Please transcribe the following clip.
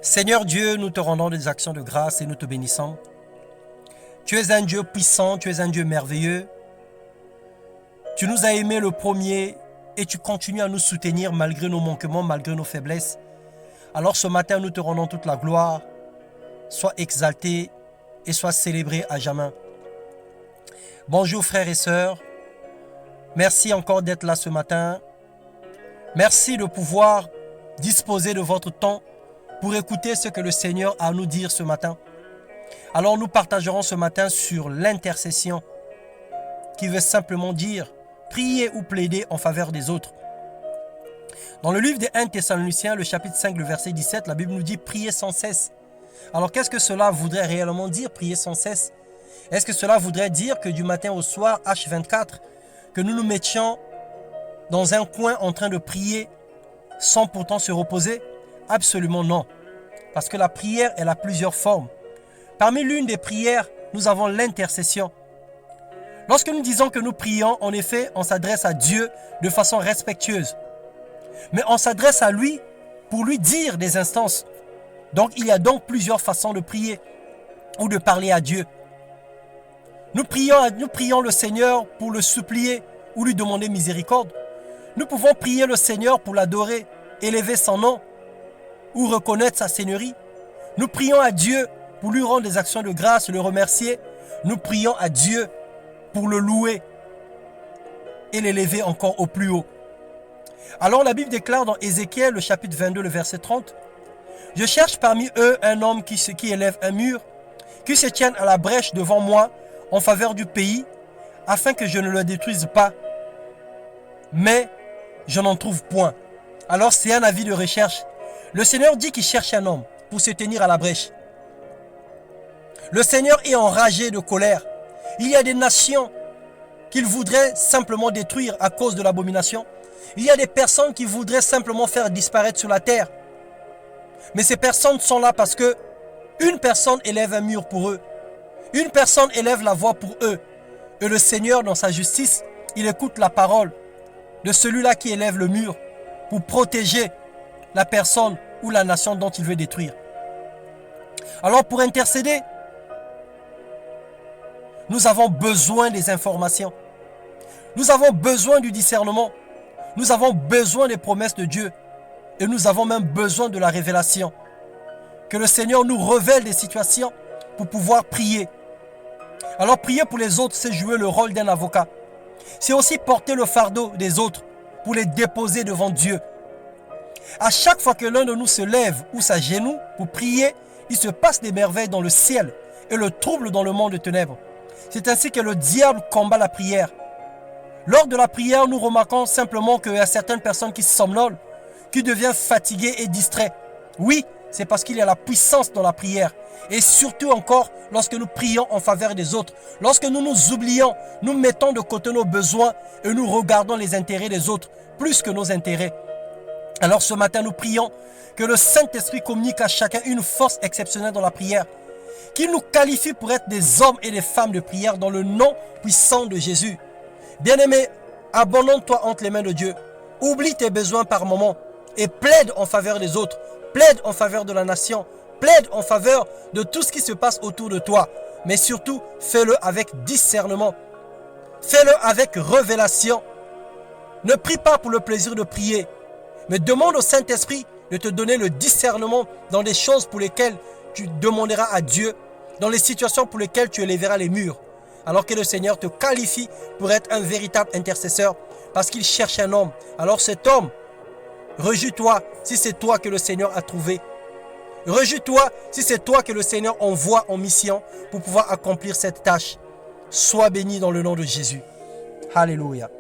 Seigneur Dieu, nous te rendons des actions de grâce et nous te bénissons. Tu es un Dieu puissant, tu es un Dieu merveilleux. Tu nous as aimés le premier et tu continues à nous soutenir malgré nos manquements, malgré nos faiblesses. Alors ce matin, nous te rendons toute la gloire. Sois exalté et sois célébré à jamais. Bonjour frères et sœurs. Merci encore d'être là ce matin. Merci de pouvoir disposer de votre temps pour écouter ce que le Seigneur a à nous dire ce matin. Alors nous partagerons ce matin sur l'intercession, qui veut simplement dire prier ou plaider en faveur des autres. Dans le livre des 1 Thessaloniciens, le chapitre 5, le verset 17, la Bible nous dit prier sans cesse. Alors qu'est-ce que cela voudrait réellement dire, prier sans cesse? Est-ce que cela voudrait dire que du matin au soir, H24, que nous nous mettions dans un coin en train de prier sans pourtant se reposer? Absolument non. Parce que la prière, elle a plusieurs formes. Parmi l'une des prières, nous avons l'intercession. Lorsque nous disons que nous prions, en effet, on s'adresse à Dieu de façon respectueuse. Mais on s'adresse à lui pour lui dire des instances. Donc il y a donc plusieurs façons de prier ou de parler à Dieu. Nous prions le Seigneur pour le supplier ou lui demander miséricorde. Nous pouvons prier le Seigneur pour l'adorer, élever son nom ou reconnaître sa seigneurie. Nous prions à Dieu pour lui rendre des actions de grâce, le remercier. Nous prions à Dieu pour le louer et l'élever encore au plus haut. Alors la Bible déclare dans Ézéchiel, le chapitre 22, le verset 30, « Je cherche parmi eux un homme qui élève un mur, qui se tienne à la brèche devant moi en faveur du pays, afin que je ne le détruise pas. Mais je n'en trouve point. » Alors c'est un avis de recherche. Le Seigneur dit qu'il cherche un homme pour se tenir à la brèche. Le Seigneur est enragé de colère. Il y a des nations qu'il voudrait simplement détruire à cause de l'abomination. Il y a des personnes qui voudraient simplement faire disparaître sur la terre. Mais ces personnes sont là parce que une personne élève un mur pour eux. Une personne élève la voix pour eux. Et le Seigneur, dans sa justice, il écoute la parole de celui-là qui élève le mur pour protéger la personne ou la nation dont il veut détruire. Alors pour intercéder, nous avons besoin des informations. Nous avons besoin du discernement. Nous avons besoin des promesses de Dieu. Et nous avons même besoin de la révélation. Que le Seigneur nous révèle des situations pour pouvoir prier. Alors prier pour les autres, c'est jouer le rôle d'un avocat. C'est aussi porter le fardeau des autres pour les déposer devant Dieu. À chaque fois que l'un de nous se lève ou s'agenouille pour prier, il se passe des merveilles dans le ciel et le trouble dans le monde de ténèbres. C'est ainsi que le diable combat la prière. Lors de la prière, nous remarquons simplement qu'il y a certaines personnes qui somnolent, qui deviennent fatiguées et distraites. Oui, c'est parce qu'il y a la puissance dans la prière. Et surtout encore, lorsque nous prions en faveur des autres, lorsque nous nous oublions, nous mettons de côté nos besoins et nous regardons les intérêts des autres plus que nos intérêts. Alors ce matin, nous prions que le Saint-Esprit communique à chacun une force exceptionnelle dans la prière, qu'il nous qualifie pour être des hommes et des femmes de prière dans le nom puissant de Jésus. Bien-aimé, abandonne-toi entre les mains de Dieu. Oublie tes besoins par moment et plaide en faveur des autres. Plaide en faveur de la nation. Plaide en faveur de tout ce qui se passe autour de toi. Mais surtout, fais-le avec discernement. Fais-le avec révélation. Ne prie pas pour le plaisir de prier, mais demande au Saint-Esprit de te donner le discernement dans les choses pour lesquelles tu demanderas à Dieu, dans les situations pour lesquelles tu élèveras les murs. Alors que le Seigneur te qualifie pour être un véritable intercesseur parce qu'il cherche un homme. Alors cet homme, réjouis-toi si c'est toi que le Seigneur a trouvé. Réjouis-toi si c'est toi que le Seigneur envoie en mission pour pouvoir accomplir cette tâche. Sois béni dans le nom de Jésus. Alléluia.